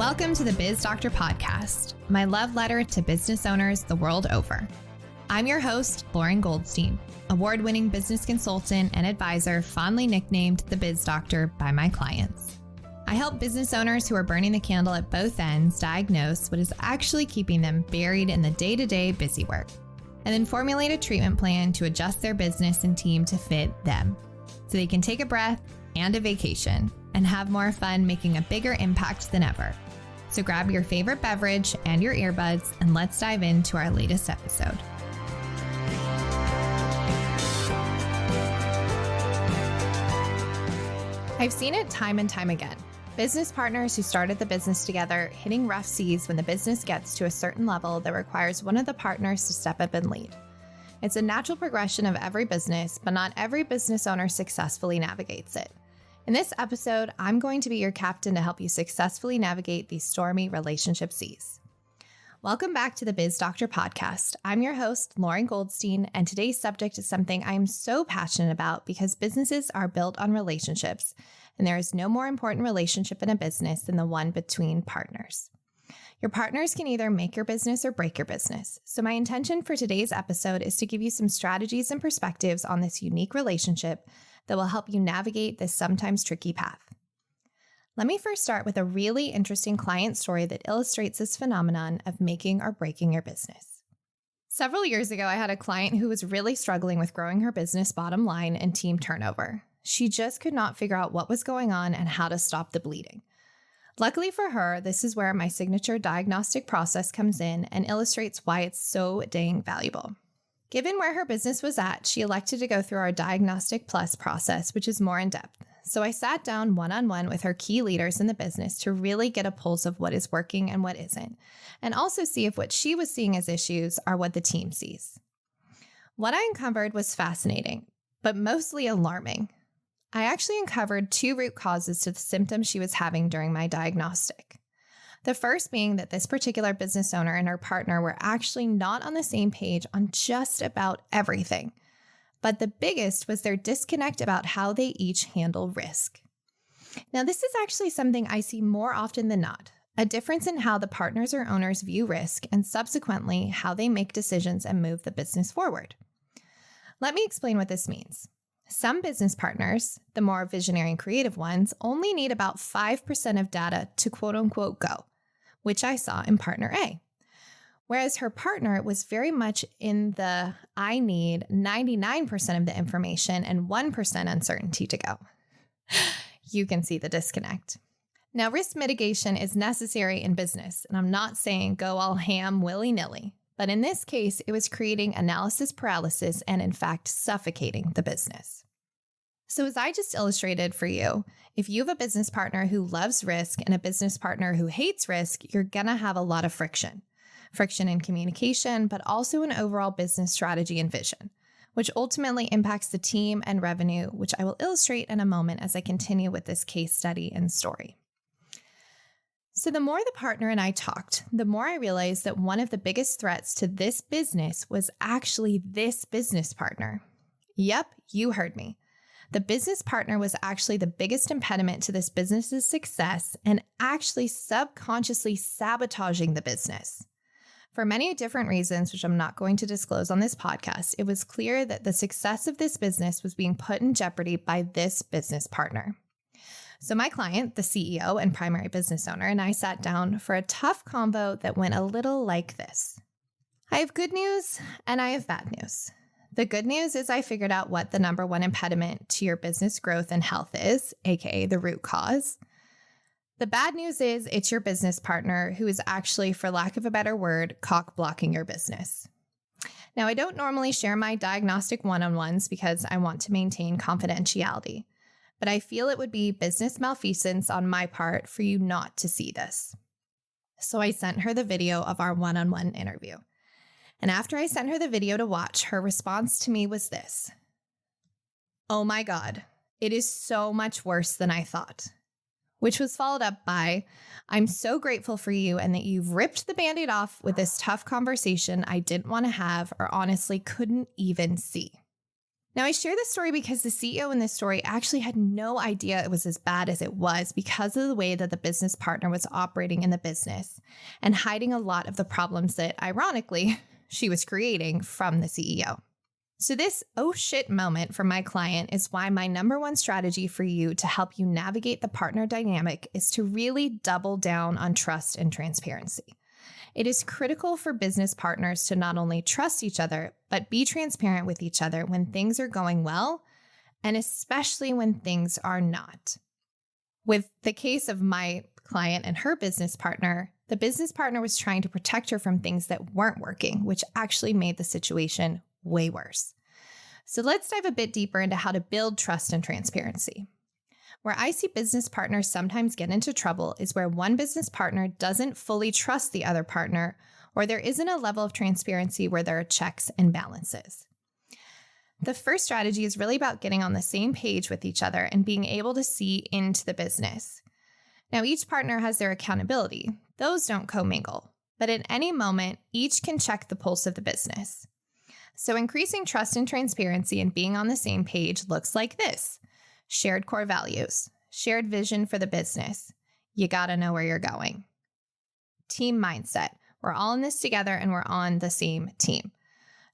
Welcome to the Biz Doctor podcast, my love letter to business owners the world over. I'm your host, Lauren Goldstein, award-winning business consultant and advisor fondly nicknamed the Biz Doctor by my clients. I help business owners who are burning the candle at both ends diagnose what is actually keeping them buried in the day-to-day busy work, and then formulate a treatment plan to adjust their business and team to fit them, so they can take a breath and a vacation and have more fun making a bigger impact than ever. So grab your favorite beverage and your earbuds and let's dive into our latest episode. I've seen it time and time again. Business partners who started the business together hitting rough seas when the business gets to a certain level that requires one of the partners to step up and lead. It's a natural progression of every business, but not every business owner successfully navigates it. In this episode, I'm going to be your captain to help you successfully navigate these stormy relationship seas. Welcome back to the Biz Doctor podcast. I'm your host, Lauren Goldstein, and today's subject is something I'm so passionate about because businesses are built on relationships, and there is no more important relationship in a business than the one between partners. Your partners can either make your business or break your business. So my intention for today's episode is to give you some strategies and perspectives on this unique relationship that will help you navigate this sometimes tricky path. Let me first start with a really interesting client story that illustrates this phenomenon of making or breaking your business. Several years ago, I had a client who was really struggling with growing her business bottom line and team turnover. She just could not figure out what was going on and how to stop the bleeding. Luckily for her, this is where my signature diagnostic process comes in and illustrates why it's so dang valuable. Given where her business was at, she elected to go through our Diagnostic Plus process, which is more in depth. So I sat down one-on-one with her key leaders in the business to really get a pulse of what is working and what isn't, and also see if what she was seeing as issues are what the team sees. What I uncovered was fascinating, but mostly alarming. I actually uncovered two root causes to the symptoms she was having during my diagnostic. The first being that this particular business owner and her partner were actually not on the same page on just about everything. But the biggest was their disconnect about how they each handle risk. Now, this is actually something I see more often than not, a difference in how the partners or owners view risk and subsequently how they make decisions and move the business forward. Let me explain what this means. Some business partners, the more visionary and creative ones, only need about 5% of data to quote-unquote go, which I saw in partner A. Whereas her partner was very much in the I need 99% of the information and 1% uncertainty to go. You can see the disconnect. Now, risk mitigation is necessary in business, and I'm not saying go all ham willy-nilly. But in this case, it was creating analysis paralysis and, in fact, suffocating the business. So as I just illustrated for you, if you have a business partner who loves risk and a business partner who hates risk, you're going to have a lot of friction. Friction in communication, but also in overall business strategy and vision, which ultimately impacts the team and revenue, which I will illustrate in a moment as I continue with this case study and story. So the more the partner and I talked, the more I realized that one of the biggest threats to this business was actually this business partner. Yep, you heard me. The business partner was actually the biggest impediment to this business's success and actually subconsciously sabotaging the business. For many different reasons, which I'm not going to disclose on this podcast, it was clear that the success of this business was being put in jeopardy by this business partner. So my client, the CEO and primary business owner, and I sat down for a tough convo that went a little like this. I have good news and I have bad news. The good news is I figured out what the number one impediment to your business growth and health is, aka the root cause. The bad news is it's your business partner who is actually, for lack of a better word, cock blocking your business. Now, I don't normally share my diagnostic one-on-ones because I want to maintain confidentiality. But I feel it would be business malfeasance on my part for you not to see this. So I sent her the video of our one-on-one interview. And after I sent her the video to watch, her response to me was this: "Oh my God, it is so much worse than I thought." Which was followed up by, "I'm so grateful for you and that you've ripped the Band-Aid off with this tough conversation I didn't want to have or honestly couldn't even see." Now, I share this story because the CEO in this story actually had no idea it was as bad as it was because of the way that the business partner was operating in the business and hiding a lot of the problems that, ironically, she was creating from the CEO. So this oh shit moment for my client is why my number one strategy for you to help you navigate the partner dynamic is to really double down on trust and transparency. It is critical for business partners to not only trust each other, but be transparent with each other when things are going well, and especially when things are not. With the case of my client and her business partner, the business partner was trying to protect her from things that weren't working, which actually made the situation way worse. So let's dive a bit deeper into how to build trust and transparency. Where I see business partners sometimes get into trouble is where one business partner doesn't fully trust the other partner, or there isn't a level of transparency where there are checks and balances. The first strategy is really about getting on the same page with each other and being able to see into the business. Now, each partner has their accountability. Those don't commingle, but at any moment, each can check the pulse of the business. So increasing trust and transparency and being on the same page looks like this. Shared core values, shared vision for the business. You gotta know where you're going. Team mindset. We're all in this together and we're on the same team.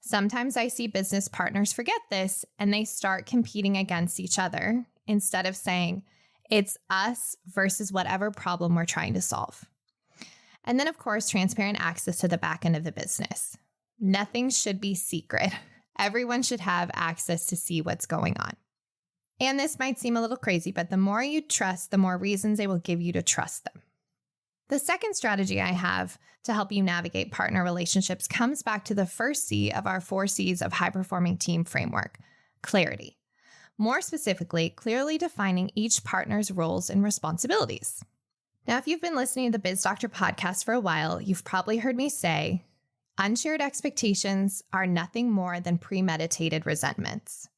Sometimes I see business partners forget this and they start competing against each other instead of saying it's us versus whatever problem we're trying to solve. And then, of course, transparent access to the back end of the business. Nothing should be secret. Everyone should have access to see what's going on. And this might seem a little crazy, but the more you trust, the more reasons they will give you to trust them. The second strategy I have to help you navigate partner relationships comes back to the first C of our 4 C's of high-performing team framework, clarity. More specifically, clearly defining each partner's roles and responsibilities. Now, if you've been listening to the Biz Doctor podcast for a while, you've probably heard me say, unshared expectations are nothing more than premeditated resentments.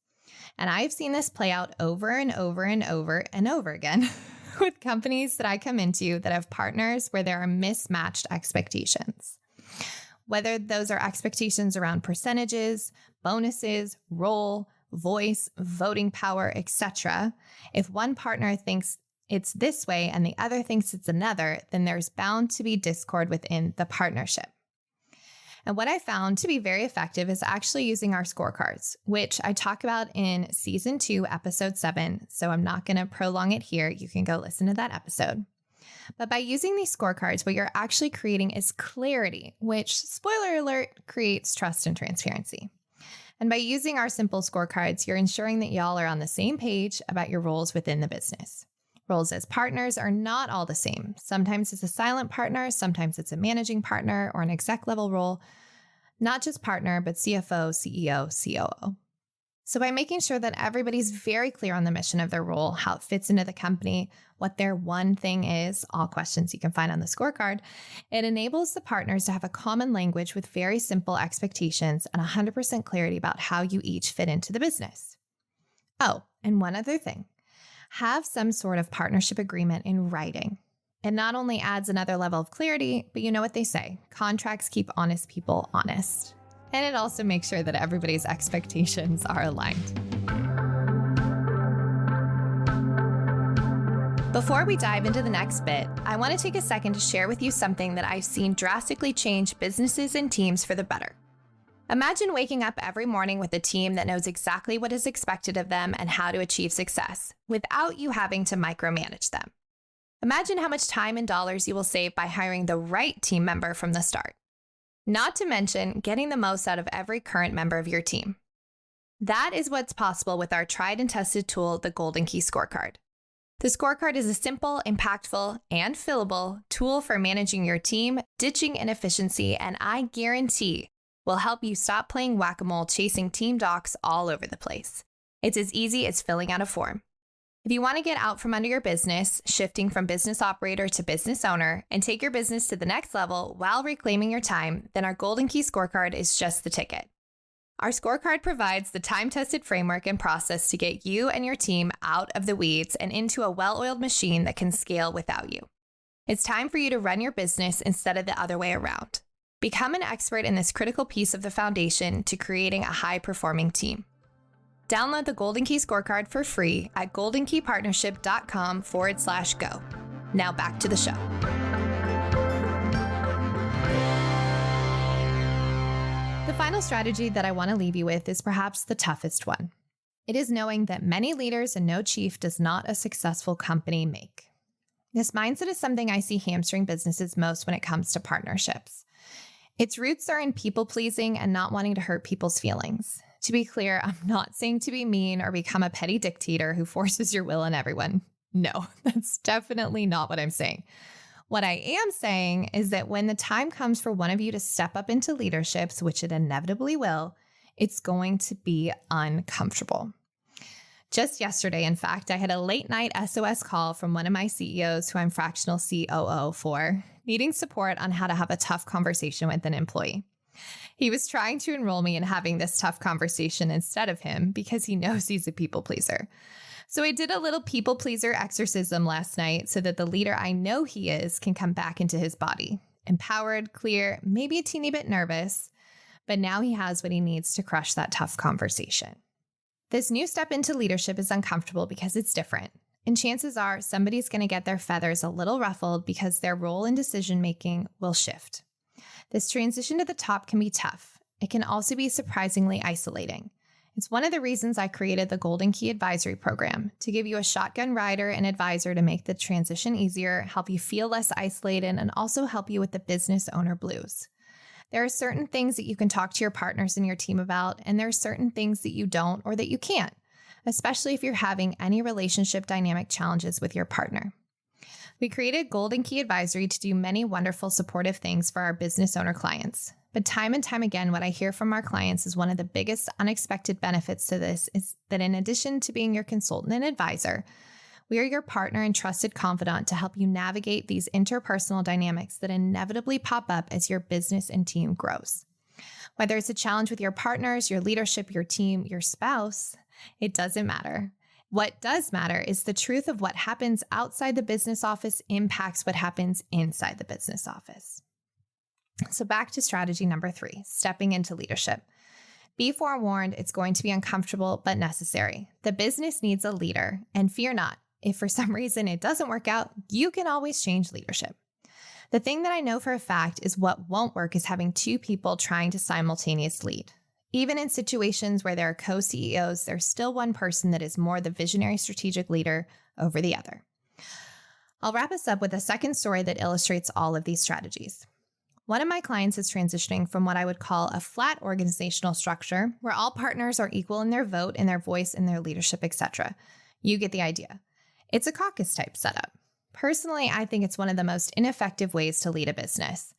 And I've seen this play out over and over and over and over again with companies that I come into that have partners where there are mismatched expectations. Whether those are expectations around percentages, bonuses, role, voice, voting power, etc. If one partner thinks it's this way and the other thinks it's another, then there's bound to be discord within the partnership. And what I found to be very effective is actually using our scorecards, which I talk about in season 2, episode 7. So I'm not going to prolong it here. You can go listen to that episode. But by using these scorecards, what you're actually creating is clarity, which, spoiler alert, creates trust and transparency. And by using our simple scorecards, you're ensuring that y'all are on the same page about your roles within the business. Roles as partners are not all the same. Sometimes it's a silent partner, sometimes it's a managing partner or an exec level role. Not just partner, but CFO, CEO, COO. So by making sure that everybody's very clear on the mission of their role, how it fits into the company, what their one thing is, all questions you can find on the scorecard, it enables the partners to have a common language with very simple expectations and 100% clarity about how you each fit into the business. Oh, and one other thing. Have some sort of partnership agreement in writing. It not only adds another level of clarity, but you know what they say, contracts keep honest people honest. And it also makes sure that everybody's expectations are aligned. Before we dive into the next bit, I want to take a second to share with you something that I've seen drastically change businesses and teams for the better. Imagine waking up every morning with a team that knows exactly what is expected of them and how to achieve success, without you having to micromanage them. Imagine how much time and dollars you will save by hiring the right team member from the start. Not to mention getting the most out of every current member of your team. That is what's possible with our tried and tested tool, the Golden Key Scorecard. The scorecard is a simple, impactful, and fillable tool for managing your team, ditching inefficiency, and I guarantee will help you stop playing whack-a-mole chasing team docs all over the place. It's as easy as filling out a form. If you want to get out from under your business, shifting from business operator to business owner, and take your business to the next level while reclaiming your time, then our Golden Key Scorecard is just the ticket. Our scorecard provides the time-tested framework and process to get you and your team out of the weeds and into a well-oiled machine that can scale without you. It's time for you to run your business instead of the other way around. Become an expert in this critical piece of the foundation to creating a high-performing team. Download the Golden Key Scorecard for free at goldenkeypartnership.com/go. Now back to the show. The final strategy that I want to leave you with is perhaps the toughest one. It is knowing that many leaders and no chief does not a successful company make. This mindset is something I see hamstring businesses most when it comes to partnerships. Its roots are in people-pleasing and not wanting to hurt people's feelings. To be clear, I'm not saying to be mean or become a petty dictator who forces your will on everyone. No, that's definitely not what I'm saying. What I am saying is that when the time comes for one of you to step up into leaderships, which it inevitably will, it's going to be uncomfortable. Just yesterday, in fact, I had a late night SOS call from one of my CEOs who I'm fractional COO for, needing support on how to have a tough conversation with an employee. He was trying to enroll me in having this tough conversation instead of him because he knows he's a people pleaser. So I did a little people pleaser exorcism last night so that the leader I know he is can come back into his body. Empowered, clear, maybe a teeny bit nervous, but now he has what he needs to crush that tough conversation. This new step into leadership is uncomfortable because it's different. And chances are somebody's going to get their feathers a little ruffled because their role in decision-making will shift. This transition to the top can be tough. It can also be surprisingly isolating. It's one of the reasons I created the Golden Key Advisory Program, to give you a shotgun rider and advisor to make the transition easier, help you feel less isolated, and also help you with the business owner blues. There are certain things that you can talk to your partners and your team about, and there are certain things that you don't or that you can't, especially if you're having any relationship dynamic challenges with your partner. We created Golden Key Advisory to do many wonderful supportive things for our business owner clients. But time and time again, what I hear from our clients is one of the biggest unexpected benefits to this is that in addition to being your consultant and advisor, we are your partner and trusted confidant to help you navigate these interpersonal dynamics that inevitably pop up as your business and team grows. Whether it's a challenge with your partners, your leadership, your team, your spouse, it doesn't matter. What does matter is the truth of what happens outside the business office impacts what happens inside the business office. So back to strategy number 3, stepping into leadership. Be forewarned, it's going to be uncomfortable but necessary. The business needs a leader, and fear not. If for some reason it doesn't work out, you can always change leadership. The thing that I know for a fact is what won't work is having 2 people trying to simultaneously lead. Even in situations where there are co-CEOs, there's still one person that is more the visionary strategic leader over the other. I'll wrap us up with a second story that illustrates all of these strategies. One of my clients is transitioning from what I would call a flat organizational structure, where all partners are equal in their vote, in their voice, in their leadership, etc. You get the idea. It's a caucus type setup. Personally, I think it's one of the most ineffective ways to lead a business.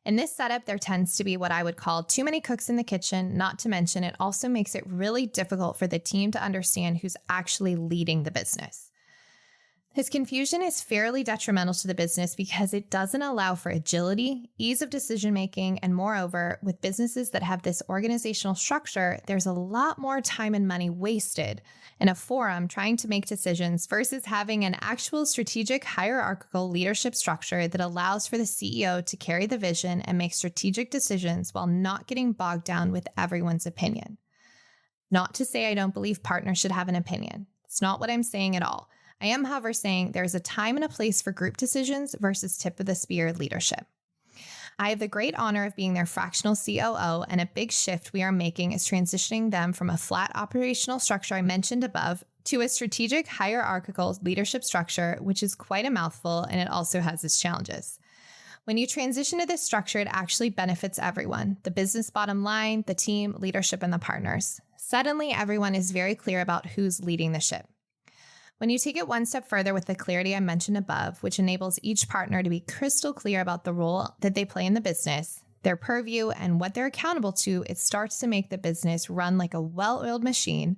In this setup, there tends to be what I would call too many cooks in the kitchen, not to mention it also makes it really difficult for the team to understand who's actually leading the business. His confusion is fairly detrimental to the business because it doesn't allow for agility, ease of decision-making, and moreover, with businesses that have this organizational structure, there's a lot more time and money wasted in a forum trying to make decisions versus having an actual strategic hierarchical leadership structure that allows for the CEO to carry the vision and make strategic decisions while not getting bogged down with everyone's opinion. Not to say I don't believe partners should have an opinion. It's not what I'm saying at all. I am, however, saying there's a time and a place for group decisions versus tip of the spear leadership. I have the great honor of being their fractional COO, and a big shift we are making is transitioning them from a flat operational structure I mentioned above to a strategic hierarchical leadership structure, which is quite a mouthful, and it also has its challenges. When you transition to this structure, it actually benefits everyone, the business bottom line, the team, leadership, and the partners. Suddenly, everyone is very clear about who's leading the ship. When you take it one step further with the clarity I mentioned above, which enables each partner to be crystal clear about the role that they play in the business, their purview, and what they're accountable to, it starts to make the business run like a well-oiled machine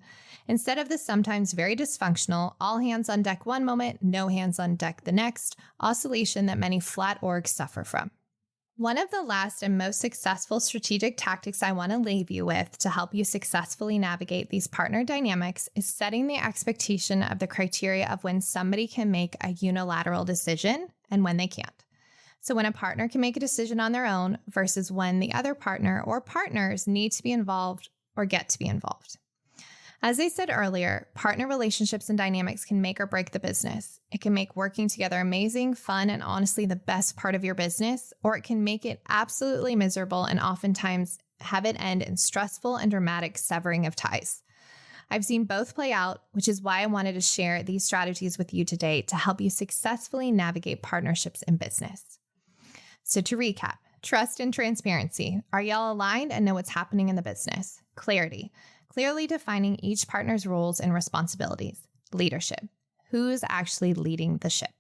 instead of the sometimes very dysfunctional, all hands on deck one moment, no hands on deck the next, oscillation that many flat orgs suffer from. One of the last and most successful strategic tactics I want to leave you with to help you successfully navigate these partner dynamics is setting the expectation of the criteria of when somebody can make a unilateral decision and when they can't. So when a partner can make a decision on their own versus when the other partner or partners need to be involved or get to be involved. As I said earlier, partner relationships and dynamics can make or break the business. It can make working together amazing, fun, and honestly the best part of your business, or it can make it absolutely miserable and oftentimes have it end in stressful and dramatic severing of ties. I've seen both play out, which is why I wanted to share these strategies with you today to help you successfully navigate partnerships in business. So to recap, trust and transparency. Are y'all aligned and know what's happening in the business? Clarity. Clearly defining each partner's roles and responsibilities. Leadership. Who's actually leading the ship?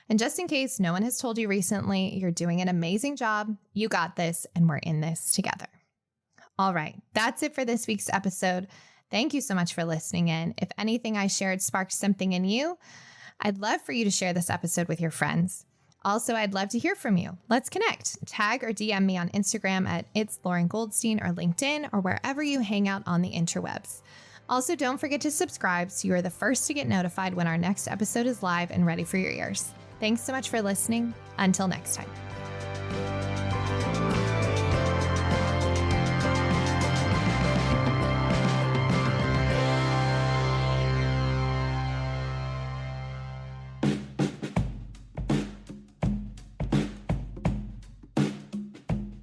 And just in case no one has told you recently, you're doing an amazing job, you got this, and we're in this together. All right, that's it for this week's episode. Thank you so much for listening in. If anything I shared sparked something in you, I'd love for you to share this episode with your friends. Also, I'd love to hear from you. Let's connect. Tag or DM me on Instagram at It's Lauren Goldstein or LinkedIn or wherever you hang out on the interwebs. Also, don't forget to subscribe so you are the first to get notified when our next episode is live and ready for your ears. Thanks so much for listening. Until next time.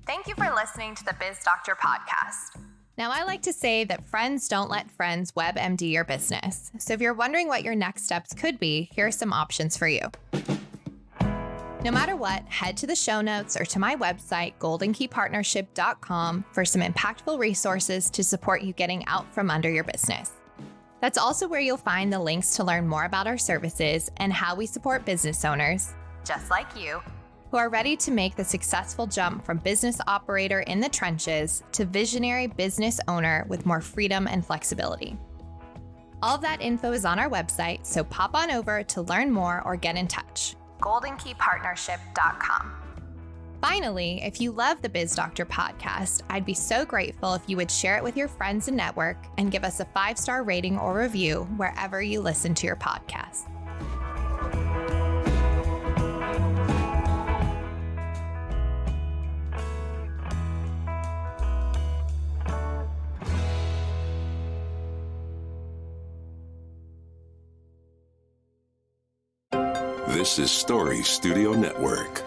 Thank you for listening to the Biz Doctor podcast. Now, I like to say that friends don't let friends WebMD your business. So if you're wondering what your next steps could be, here are some options for you. No matter what, head to the show notes or to my website, goldenkeypartnership.com, for some impactful resources to support you getting out from under your business. That's also where you'll find the links to learn more about our services and how we support business owners, just like you, who are ready to make the successful jump from business operator in the trenches to visionary business owner with more freedom and flexibility. All of that info is on our website, so pop on over to learn more or get in touch. goldenkeypartnership.com. Finally, if you love the Biz Doctor podcast, I'd be so grateful if you would share it with your friends and network and give us a 5-star rating or review wherever you listen to your podcast. This is Story Studio Network.